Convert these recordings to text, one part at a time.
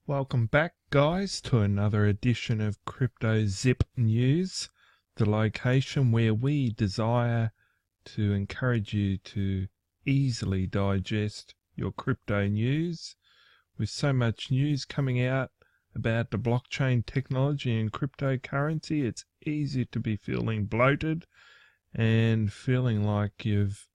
Welcome back, guys, to another edition of Crypto Zip News, the location where we desire to encourage you to easily digest your crypto news. With so much news coming out about the blockchain technology and cryptocurrency, it's easy to be feeling bloated and feeling like you've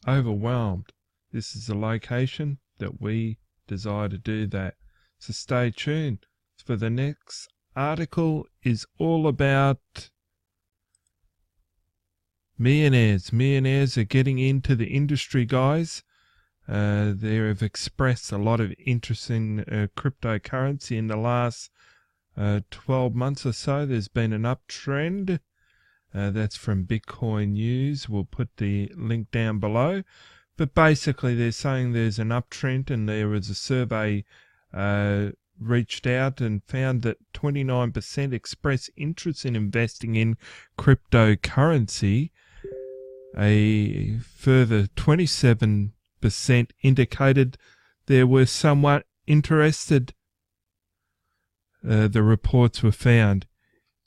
overwhelmed. This is a location that we desire to do that. So stay tuned, for the next article is all about millionaires. Millionaires are getting into the industry, guys. They have expressed a lot of interest in cryptocurrency in the last 12 months or so. There's been an uptrend. That's from Bitcoin News. We'll put the link down below. But basically they're saying there's an uptrend, and there was a survey reached out and found that 29% express interest in investing in cryptocurrency. A further 27% indicated they were somewhat interested. The reports were found.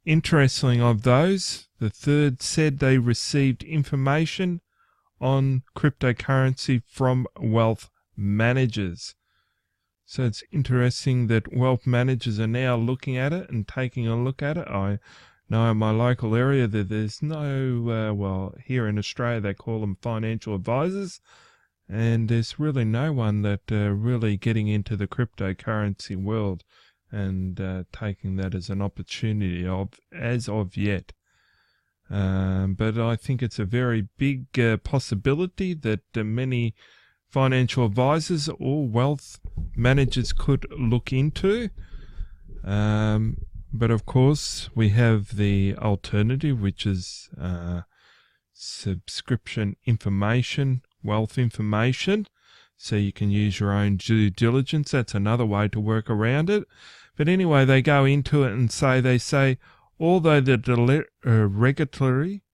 Interestingly, of those, the third said they received information on cryptocurrency from wealth managers. So it's interesting that wealth managers are now looking at it and taking a look at it. I know in my local area that there's no, well, here in Australia they call them financial advisors, and there's really no one that really getting into the cryptocurrency world and taking that as an opportunity as of yet. But I think it's a very big possibility that many financial advisors or wealth managers could look into. But of course, we have the alternative, which is subscription information, wealth information. So you can use your own due diligence. That's another way to work around it. But anyway, they go into it and they say, although the regulatory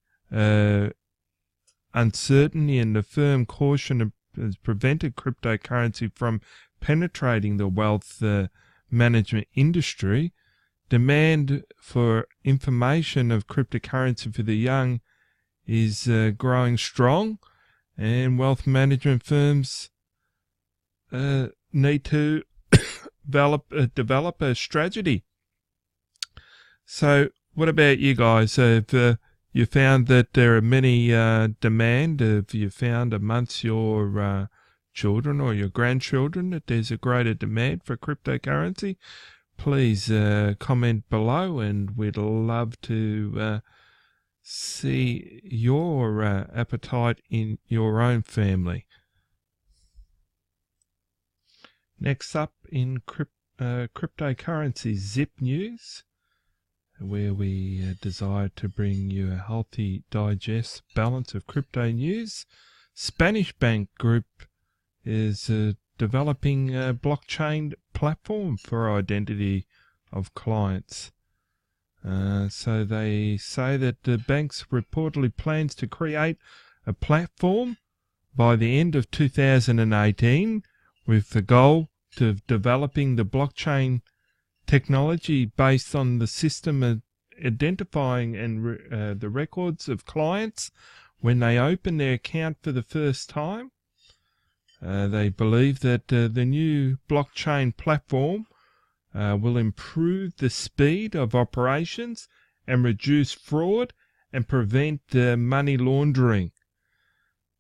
uncertainty and the firm caution has prevented cryptocurrency from penetrating the wealth management industry, demand for information of cryptocurrency for the young is growing strong, and wealth management firms need to develop a strategy. So what about you guys? Have you found that there are many demand? Have you found amongst your children or your grandchildren that there's a greater demand for cryptocurrency? Please comment below, and we'd love to see your appetite in your own family. Next up in cryptocurrency Zip News, where we desire to bring you a healthy digest balance of crypto news. Spanish Bank Group is developing a blockchain platform for identity of clients. So they say that the banks reportedly plans to create a platform by the end of 2018 with the goal of developing the blockchain technology based on the system of identifying and the records of clients when they open their account for the first time. They believe that the new blockchain platform will improve the speed of operations and reduce fraud and prevent money laundering.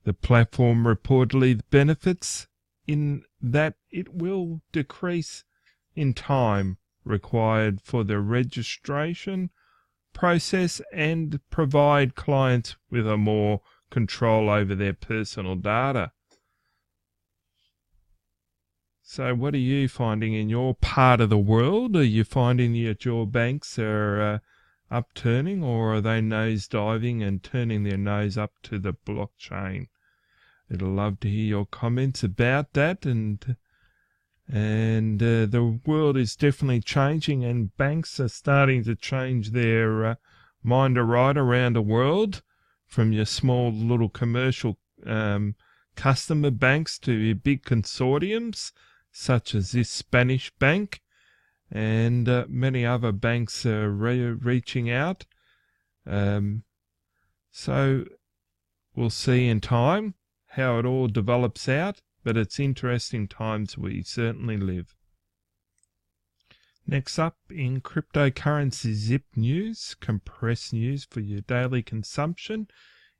The platform reportedly benefits in that it will decrease in time required for the registration process and provide clients with a more control over their personal data. So what are you finding in your part of the world? Are you finding that your banks are upturning, or are they nosediving and turning their nose up to the blockchain? I'd love to hear your comments about that. And the world is definitely changing, and banks are starting to change their mind right around the world, from your small little commercial customer banks to your big consortiums such as this Spanish bank. and many other banks are reaching out. So we'll see in time how it all develops out, but it's interesting times we certainly live. Next up in cryptocurrency zip news, compressed news for your daily consumption,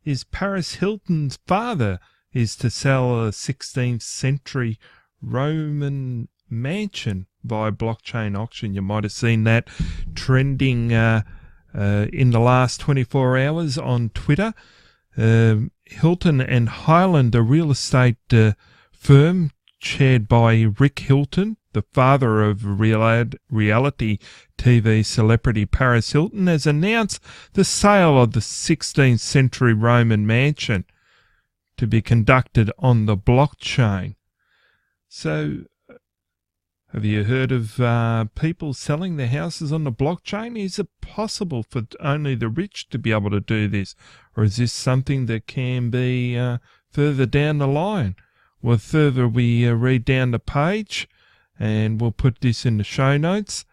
is Paris Hilton's father is to sell a 16th century Roman mansion via blockchain auction. You might have seen that trending in the last 24 hours on Twitter. Hilton and Highland, a real estate firm chaired by Rick Hilton, the father of reality TV celebrity Paris Hilton, has announced the sale of the 16th century Roman mansion to be conducted on the blockchain. So, have you heard of people selling their houses on the blockchain? Is it possible for only the rich to be able to do this? Or is this something that can be further down the line? Well, further we read down the page, and we'll put this in the show notes.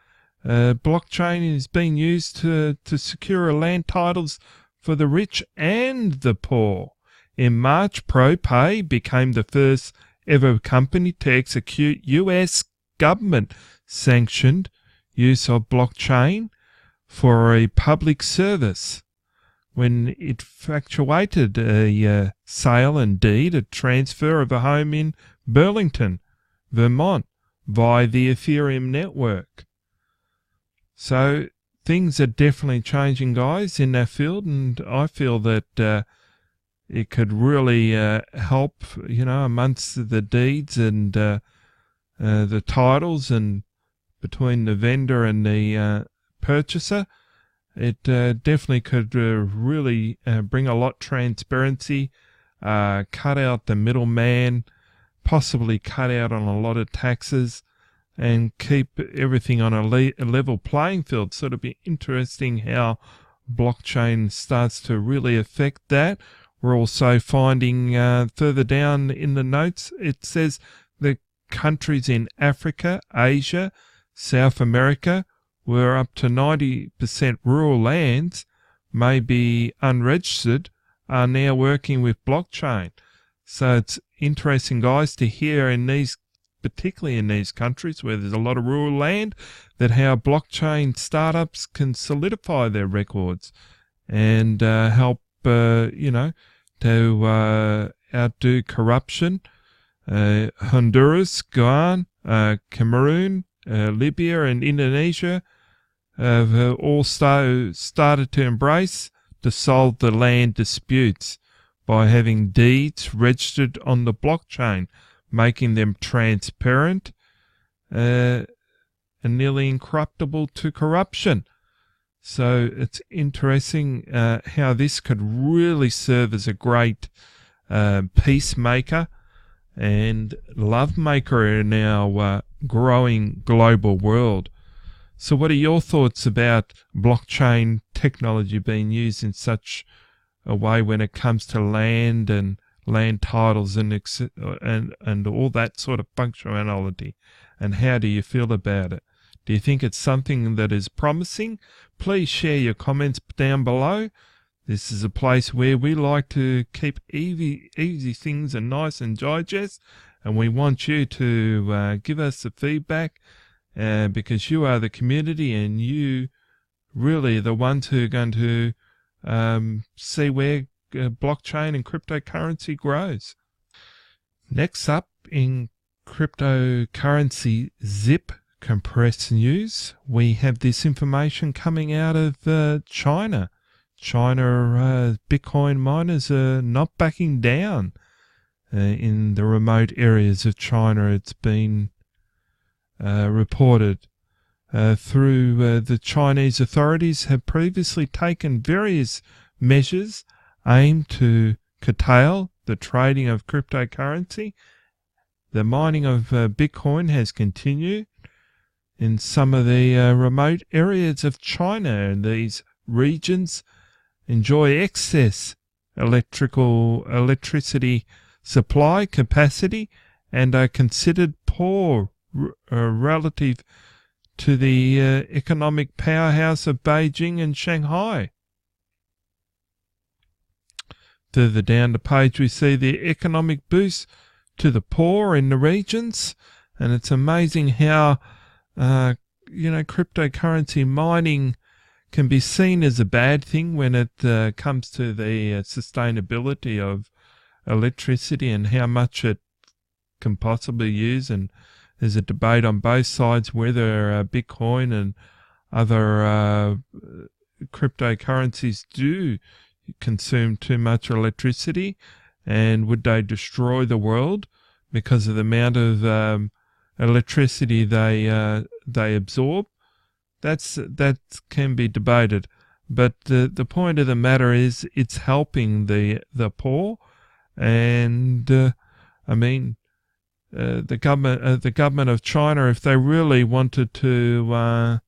Blockchain is being used to secure land titles for the rich and the poor. In March, ProPay became the first ever company to execute US government-sanctioned use of blockchain for a public service when it effectuated a sale and deed, a transfer of a home in Burlington, Vermont, via the Ethereum network. So things are definitely changing, guys, in that field, and I feel that it could really help, amongst the deeds and the titles and between the vendor and the purchaser. It definitely could really bring a lot of transparency, cut out the middleman, possibly cut out on a lot of taxes, and keep everything on a level playing field. So it'll be interesting how blockchain starts to really affect that. We're also finding further down in the notes, it says the countries in Africa, Asia, South America, where up to 90% rural lands may be unregistered, are now working with blockchain. So it's interesting, guys, to hear in these, particularly in these countries where there's a lot of rural land, that how blockchain startups can solidify their records and help, to outdo corruption. Honduras, Guyana, Cameroon, Libya and Indonesia have all started to embrace to solve the land disputes by having deeds registered on the blockchain, making them transparent and nearly incorruptible to corruption. So it's interesting how this could really serve as a great peacemaker and love maker in our growing global world. So what are your thoughts about blockchain technology being used in such a way when it comes to land and land titles and all that sort of functionality? And how do you feel about it? Do you think it's something that is promising? Please share your comments down below. This is a place where we like to keep easy things and nice and digest, and we want you to give us the feedback because you are the community and you really are the ones who are going to see where blockchain and cryptocurrency grows. Next up in cryptocurrency zip compressed news, we have this information coming out of China. Bitcoin miners are not backing down in the remote areas of China. It's been reported through the Chinese authorities have previously taken various measures aimed to curtail the trading of cryptocurrency. The mining of Bitcoin has continued in some of the remote areas of China, and these regions enjoy excess electricity supply capacity and are considered poor relative to the economic powerhouse of Beijing and Shanghai. Further down the page we see the economic boost to the poor in the regions, and it's amazing how cryptocurrency mining can be seen as a bad thing when it comes to the sustainability of electricity and how much it can possibly use. And there's a debate on both sides whether Bitcoin and other cryptocurrencies do consume too much electricity, and would they destroy the world because of the amount of electricity they absorb. That can be debated, but the point of the matter is it's helping the poor, and the government of China, if they really wanted to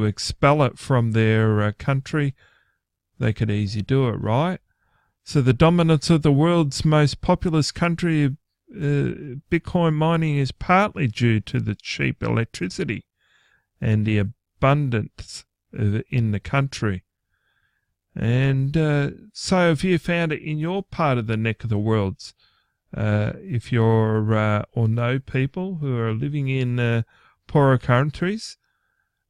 expel it from their country, they could easily do it, right? So the dominance of the world's most populous country, Bitcoin mining, is partly due to the cheap electricity and the abundance in the country. And so if you found it in your part of the neck of the world, if you're or know people who are living in poorer countries,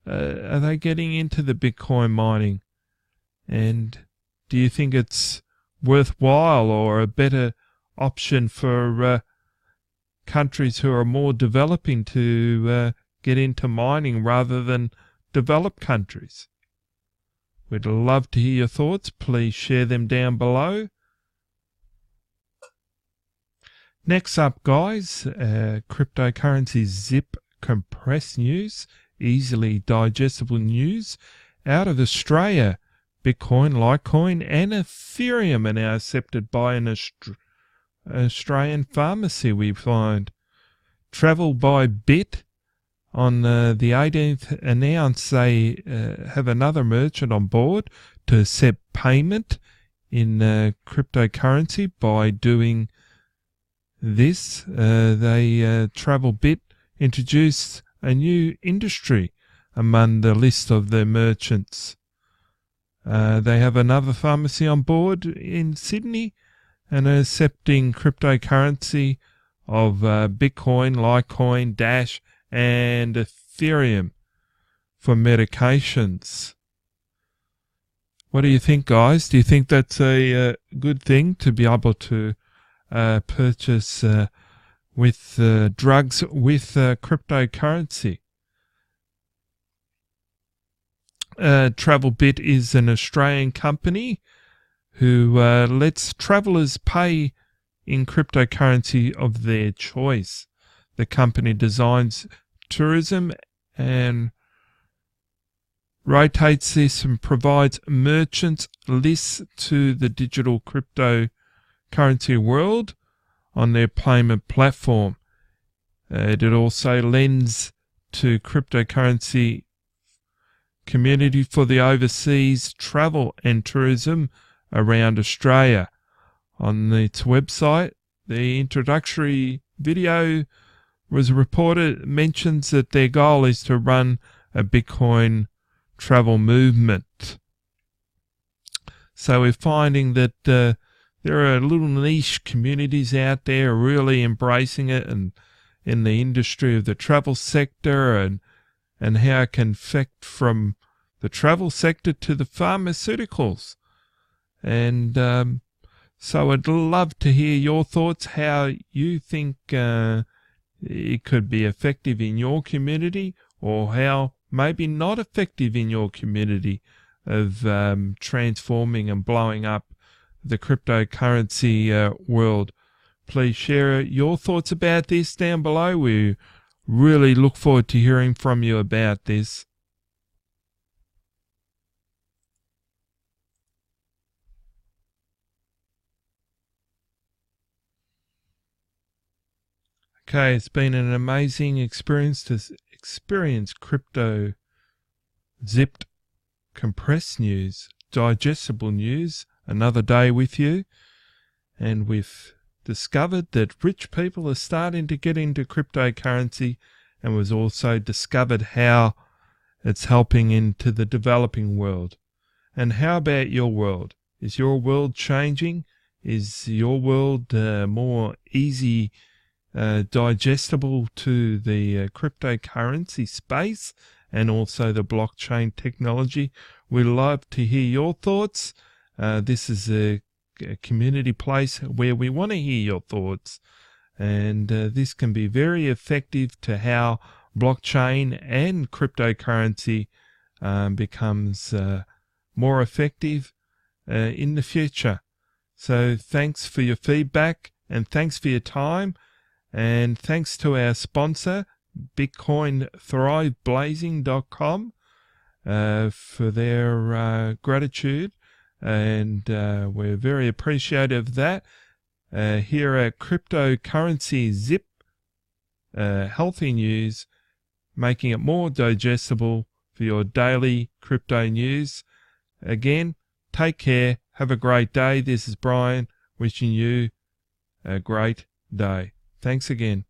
are they getting into the Bitcoin mining? And do you think it's worthwhile or a better option for countries who are more developing to get into mining rather than developed countries? We'd love to hear your thoughts. Please share them down below. Next up, guys, cryptocurrency zip compressed news, easily digestible news out of Australia. Bitcoin, Litecoin and Ethereum are now accepted by an Australian pharmacy, we find. Travel by Bit on the 18th announced they have another merchant on board to accept payment in cryptocurrency. By doing this, Travel Bit introduced a new industry among the list of their merchants. They have another pharmacy on board in Sydney and are accepting cryptocurrency of Bitcoin, Litecoin, Dash and Ethereum for medications. What do you think, guys? Do you think that's a good thing to be able to purchase with drugs with cryptocurrency? TravelBit is an Australian company who lets travellers pay in cryptocurrency of their choice. The company designs tourism and rotates this and provides merchants lists to the digital cryptocurrency world on their payment platform. It also lends to cryptocurrency community for the overseas travel and tourism around Australia. On its website, the introductory video mentions that their goal is to run a Bitcoin travel movement. So we're finding that there are little niche communities out there really embracing it, and in the industry of the travel sector, and how it can affect from the travel sector to the pharmaceuticals. And so I'd love to hear your thoughts, how you think it could be effective in your community, or how maybe not effective in your community of transforming and blowing up the cryptocurrency world. Please share your thoughts about this down below. We really look forward to hearing from you about this. Okay, it's been an amazing experience to experience crypto zipped compressed news, digestible news, another day with you. And we've discovered that rich people are starting to get into cryptocurrency and was also discovered how it's helping into the developing world. And how about your world? Is your world changing? Is your world more easy, digestible to the cryptocurrency space and also the blockchain technology? We'd love to hear your thoughts. This is a community place where we want to hear your thoughts. And this can be very effective to how blockchain and cryptocurrency becomes more effective in the future. So thanks for your feedback, and thanks for your time, and thanks to our sponsor, BitcoinThriveBlazing.com, for their gratitude, and we're very appreciative of that. Here at Cryptocurrency Zip, healthy news, making it more digestible for your daily crypto news. Again, take care. Have a great day. This is Brian wishing you a great day. Thanks again.